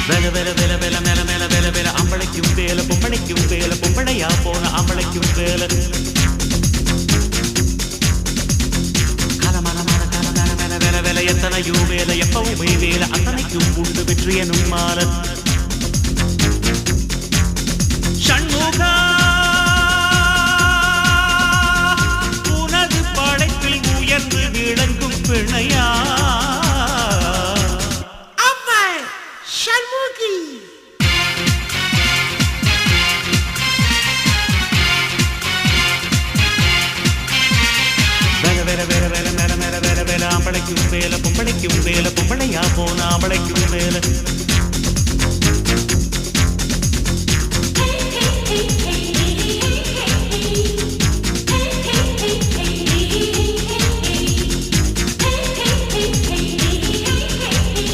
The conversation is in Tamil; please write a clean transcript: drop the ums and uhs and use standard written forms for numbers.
வேல வேல வேல வேல மேல மேல வேல வேல அம்பளைக்கும் வேல பொம்பளைக்கும் வேல பொம்பளையா போன அம்பளைக்கும் வேல காலமான காலமான மேல வேல வேல எத்தனையோ வேல எப்பவுமே வேல அத்தனைக்கும் உண்டு வெற்றி எனும் மால ஷண்முகா உனது படைப்பில் உயர்ந்து விளங்கும் பிணையா அம்பளைக்கும் வேல பொம்பளைக்கும் வேல பொம்பளையா போன அம்பளைக்கும்